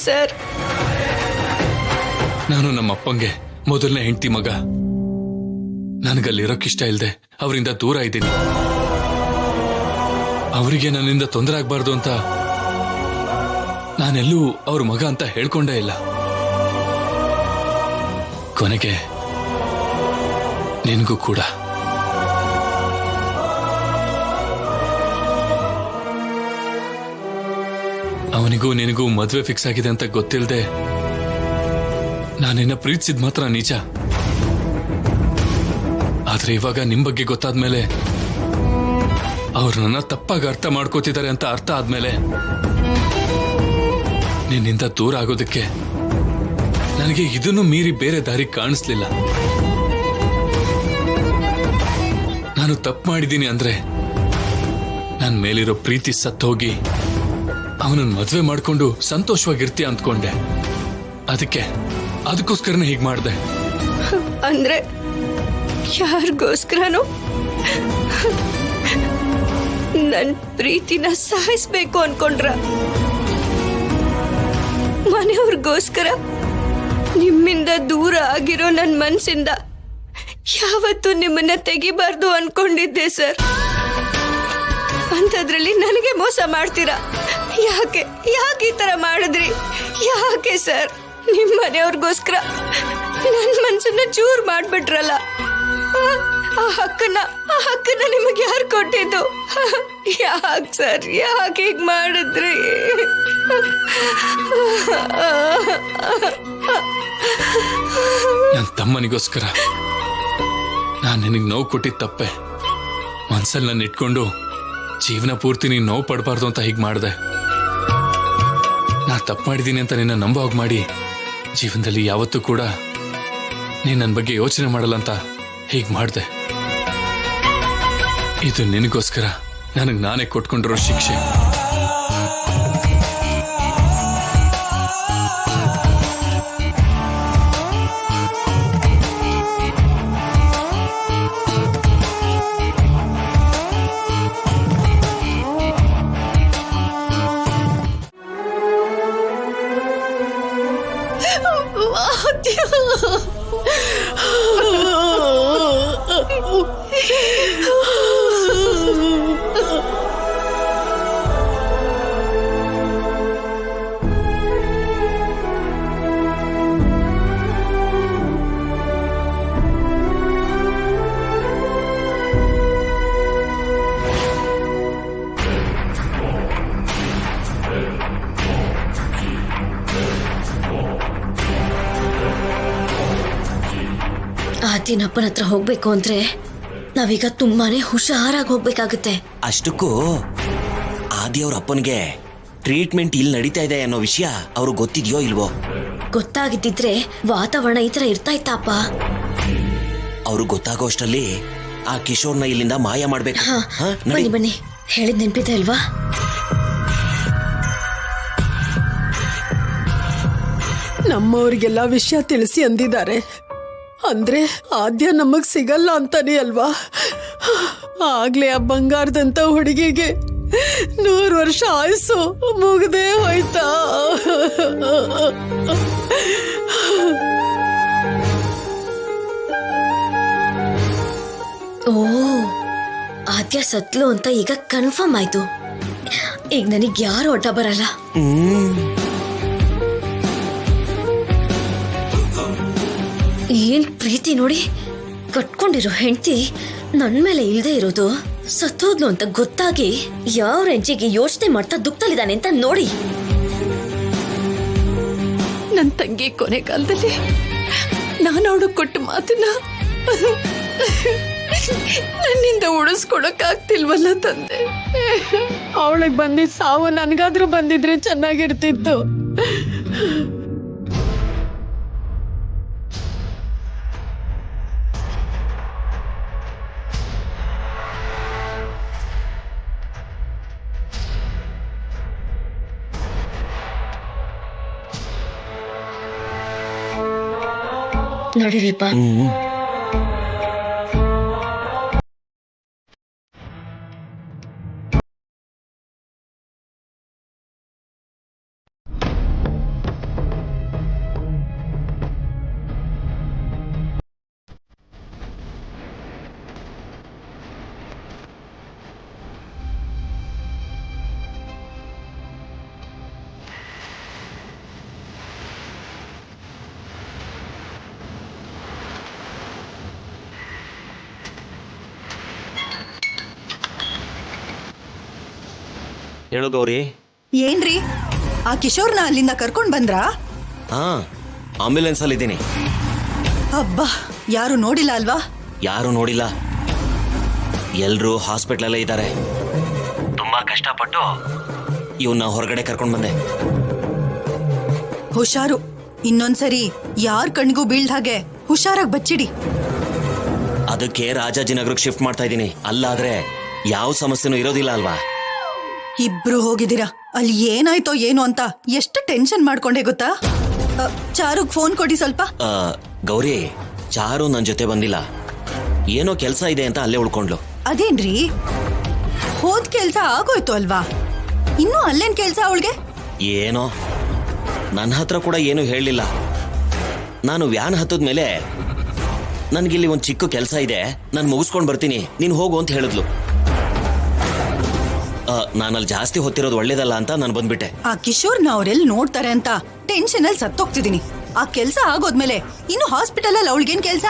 Sir. ನಾನು ನಮ್ಮ ಅಪ್ಪಂಗೆ ಮೊದಲನೇ ಹೆಂಡತಿ ಮಗ. ನನಗಲ್ಲಿರೋಕ್ಕಿಷ್ಟ ಇಲ್ಲದೆ ಅವರಿಂದ ದೂರ ಇದ್ದೀನಿ. ಅವರಿಗೆ ನನ್ನಿಂದ ತೊಂದರೆ ಆಗ್ಬಾರ್ದು ಅಂತ ನಾನೆಲ್ಲೂ ಅವ್ರ ಮಗ ಅಂತ ಹೇಳ್ಕೊಂಡೇ ಇಲ್ಲ. ಕೊನೆಗೆ ನಿನಗೂ ಕೂಡ. ಅವನಿಗೂ ನಿನಗೂ ಮದ್ವೆ ಫಿಕ್ಸ್ ಆಗಿದೆ ಅಂತ ಗೊತ್ತಿಲ್ಲದೆ ನಾನಿನ್ನ ಪ್ರೀತಿಸಿದ್ ಮಾತ್ರ ನಿಜ. ಆದ್ರೆ ಇವಾಗ ನಿಮ್ ಬಗ್ಗೆ ಗೊತ್ತಾದ್ಮೇಲೆ ಅವ್ರು ನನ್ನ ತಪ್ಪಾಗಿ ಅರ್ಥ ಮಾಡ್ಕೋತಿದ್ದಾರೆ ಅಂತ ಅರ್ಥ ಆದ್ಮೇಲೆ ನಿನ್ನಿಂದ ದೂರ ಆಗೋದಕ್ಕೆ ನನಗೆ ಇದನ್ನು ಮೀರಿ ಬೇರೆ ದಾರಿ ಕಾಣಿಸ್ಲಿಲ್ಲ. ನಾನು ತಪ್ಪು ಮಾಡಿದ್ದೀನಿ ಅಂದ್ರೆ ನನ್ನ ಮೇಲಿರೋ ಪ್ರೀತಿ ಸತ್ತೋಗಿ ಅವನನ್ನ ಮದ್ವೆ ಮಾಡ್ಕೊಂಡು ಸಂತೋಷವಾಗಿರ್ತೀಯ ಅಂದ್ಕೊಂಡೆ. ಅದಕ್ಕೋಸ್ಕರನೇ ಹೀಗೆ ಮಾಡಿದೆ. ಅಂದ್ರೆ ಯಾರಿಗೋಸ್ಕರನೋ ನನ್ ಪ್ರೀತಿನ ಸಾಯಿಸ್ಬೇಕು ಅನ್ಕೊಂಡ್ರ? ಮನೆಯವ್ರಿಗೋಸ್ಕರ ನಿಮ್ಮಿಂದ ದೂರ ಆಗಿರೋ ನನ್ ಮನ್ಸಿಂದ ಯಾವತ್ತೂ ನಿಮ್ಮನ್ನ ತೆಗಿಬಾರ್ದು ಅನ್ಕೊಂಡಿದ್ದೆ ಸರ್. ಅಂಥದ್ರಲ್ಲಿ ನನಗೆ ಮೋಸ ಮಾಡ್ತೀರಾ? ಯಾಕೆ ಈ ತರ ಮಾಡಿದ್ರಿ? ಯಾಕೆ ಸರ್? ನಿಮ್ ಮನೆಯವ್ರಿಗೋಸ್ಕರ ನನ್ ಮನ್ಸನ್ನ ಚೂರ್ ಮಾಡ್ಬಿಟ್ರಲ್ಲ. ಆ ಹಕ್ಕನ್ನ ನಿಮಗೆ ಯಾರು ಕೊಟ್ಟಿದ್ದು? ಯಾಕೆ ಸರ್, ಯಾಕೆ ಹೀಗ್ ಮಾಡಿದ್ರಿ? ನನ್ನ ತಮ್ಮನಿಗೋಸ್ಕರ ನಾನು ನಿನಗೆ ನೋವು ಕೊಟ್ಟಿದ್ದ ತಪ್ಪೆ. ಮನ್ಸಲ್ಲಿ ನನ್ನ ಇಟ್ಕೊಂಡು ಜೀವನ ಪೂರ್ತಿ ನೀನು ನೋವು ಪಡಬಾರ್ದು ಅಂತ ಹೀಗೆ ಮಾಡಿದೆ. ನಾ ತಪ್ಪು ಮಾಡಿದ್ದೀನಿ ಅಂತ ನಿನ್ನ ನಂಬೋಗ್ ಮಾಡಿ ಜೀವನದಲ್ಲಿ ಯಾವತ್ತೂ ಕೂಡ ನೀನು ನನ್ನ ಬಗ್ಗೆ ಯೋಚನೆ ಮಾಡಲ್ಲ ಅಂತ ಹೀಗೆ ಮಾಡಿದೆ. ಇದು ನಿನಗೋಸ್ಕರ ನನಗೆ ನಾನೇ ಕೊಟ್ಕೊಂಡಿರೋ ಶಿಕ್ಷೆ. ಆದಿನಪ್ಪನ ಹತ್ರ ಹೋಗ್ಬೇಕು ಅಂದ್ರೆ ನಾವೀಗ ತುಂಬಾನೇ ಹುಷಾರಾಗಿ ಹೋಗ್ಬೇಕಾಗುತ್ತೆ. ಅಷ್ಟಕ್ಕೂ ಆದಿ ಅವ್ರ ಅಪ್ಪನಿಗೆ ಟ್ರೀಟ್ಮೆಂಟ್ ಇಲ್ಲಿ ನಡೀತಾ ಇದೆ ಅನ್ನೋ ವಿಷಯ ಅವ್ರು ಗೊತ್ತಿದ್ಯೋ ಇಲ್ವೋ? ಗೊತ್ತಾಗಿದ್ದಿದ್ರೆ ವಾತಾವರಣ ಈ ತರ ಇರ್ತಾ ಇತ್ತಪ್ಪ. ಅವ್ರು ಗೊತ್ತಾಗೋ ಅಷ್ಟರಲ್ಲಿ ಆ ಕಿಶೋರ್ನ ಇಲ್ಲಿಂದ ಮಾಯ ಮಾಡ್ಬೇಕು. ಬನ್ನಿ ಹೇಳಿದ್ ನೆನ್ಪಿದೆ ಅಲ್ವಾ? ನಮ್ಮವ್ರಿಗೆಲ್ಲ ವಿಷಯ ತಿಳಿಸಿ ಅಂದಿದ್ದಾರೆ ಅಂದ್ರೆ ಆದ್ಯ ನಮಗ್ ಸಿಗಲ್ಲ ಅಂತಾನೆ ಅಲ್ವಾ? ಆಗ್ಲೇ ಆ ಬಂಗಾರದಂತ ಹುಡುಗಿಗೆ 100 ವರ್ಷ ಆಯಸ್ಸು ಮುಗ್ದೇ ಹೋಯ್ತಾ? ಓ, ಆದ್ಯ ಸತ್ಲು ಅಂತ ಈಗ ಕನ್ಫರ್ಮ್ ಆಯ್ತು. ಈಗ ನನಗ್ ಯಾರು ಒಡ್ಡ ಬರಲ್ಲ. ಏನ್ ಪ್ರೀತಿ ನೋಡಿ, ಕಟ್ಕೊಂಡಿರೋ ಹೆಂಡತಿ ನನ್ ಮೇಲೆ ಇಲ್ದೇ ಇರೋದು, ಸತ್ತೋದ್ಲು ಅಂತ ಗೊತ್ತಾಗಿ ಯಾವ ರೇಂಜಿಗೆ ಯೋಚನೆ ಮಾಡ್ತಾ ದುಃಖದಲ್ಲಿದ್ದಾನೆ ಅಂತ ನೋಡಿ. ನನ್ ತಂಗಿ ಕೊನೆ ಕಾಲದಲ್ಲಿ ನಾನು ಅವಳು ಕೊಟ್ಟ ಮಾತನ್ನ ನನ್ನಿಂದ ಉಳಿಸ್ಕೊಡಕ್ ಆಗ್ತಿಲ್ವಲ್ಲ ತಂದೆ. ಅವಳಿಗೆ ಬಂದಿದ್ ಸಾವು ನನ್ಗಾದ್ರೂ ಬಂದಿದ್ರೆ ಚೆನ್ನಾಗಿರ್ತಿತ್ತು. ನೋಡಿರಿಪ್ಪ, ಹೇಳು ಗೌರಿ. ಏನ್ರಿ ಆ ಕಿಶೋರ್ನ ಅಲ್ಲಿಂದ ಕರ್ಕೊಂಡ್ ಬಂದ್ರಾ? ಹಾ, ಆಂಬ್ಯುಲೆನ್ಸ್ ಅಲ್ಲಿ ಇದ್ದೀನಿ. ಅಬ್ಬಾ, ಯಾರು ನೋಡಿಲ್ಲ ಅಲ್ವಾ? ಯಾರು ನೋಡಿಲ್ಲ, ಎಲ್ರೂ ಹಾಸ್ಪಿಟ್ಲಲ್ಲೇ ಇದ್ದಾರೆ. ತುಂಬಾ ಕಷ್ಟಪಟ್ಟು ಇವನ್ನ ಹೊರಗಡೆ ಕರ್ಕೊಂಡ್ ಬಂದೆ. ಹುಷಾರು, ಇನ್ನೊಂದ್ಸರಿ ಯಾರ್ ಕಣ್ಗೂ ಬೀಳ್ದ ಹಾಗೆ ಹುಷಾರಾಗಿ ಬಚ್ಚಿಡಿ. ಅದಕ್ಕೆ ರಾಜಾಜಿನಗರಕ್ಕೆ ಶಿಫ್ಟ್ ಮಾಡ್ತಾ ಇದ್ದೀನಿ. ಅಲ್ಲಾದ್ರೆ ಯಾವ ಸಮಸ್ಯೆನೂ ಇರೋದಿಲ್ಲ ಅಲ್ವಾ? ಇಬ್ರು ಹೋಗಿದ್ದೀರಾ, ಅಲ್ಲಿ ಏನಾಯ್ತೋ ಏನು ಅಂತ ಎಷ್ಟು ಟೆನ್ಷನ್ ಮಾಡ್ಕೊಂಡೆ ಗೊತ್ತಾ? ಚಾರುಗ್ ಫೋನ್ ಕೊಡಿ ಸ್ವಲ್ಪ. ಗೌರಿ, ಚಾರು ನನ್ನ ಜೊತೆ ಬಂದಿಲ್ಲ. ಏನೋ ಕೆಲಸ ಇದೆ ಅಂತ ಅಲ್ಲೇ ಉಳ್ಕೊಂಡ್ಲು. ಅದೇನ್ರಿ, ಹೋದ್ ಕೆಲ್ಸ ಆಗೋಯ್ತು ಅಲ್ವಾ? ಇನ್ನೂ ಅಲ್ಲೇನ್ ಕೆಲ್ಸ ಅವಳಿಗೆ? ಏನೋ ನನ್ನ ಹತ್ರ ಕೂಡ ಏನು ಹೇಳಲಿಲ್ಲ. ನಾನು ವ್ಯಾನ್ ಹತ್ತದ್ಮೇಲೆ ನನಗಿಲ್ಲಿ ಒಂದು ಚಿಕ್ಕ ಕೆಲಸ ಇದೆ, ನಾನು ಮುಗಿಸ್ಕೊಂಡು ಬರ್ತೀನಿ, ನೀನು ಹೋಗು ಅಂತ ಹೇಳಿದ್ಲು. ನಾನಲ್ಲಿ ಜಾಸ್ತಿ ಹೊತ್ತಿರೋದು ಒಳ್ಳೇದಲ್ಲ ಅಂತ ನಾನು ಬಂದ್ಬಿಟ್ಟೆ. ಆ ಕಿಶೋರ್ನ ಅವ್ರೆಲ್ಲಿ ನೋಡ್ತಾರೆ ಅಂತ ಟೆನ್ಷನ್ ಅಲ್ಲಿ ಸತ್ತೋಗ್ತಿದೀನಿ. ಆ ಕೆಲ್ಸ ಆಗೋದ್ಮೇಲೆ ಇನ್ನು ಹಾಸ್ಪಿಟಲ್ ಅಲ್ಲಿ ಅವಳಿಗೇನ್ ಕೆಲ್ಸ?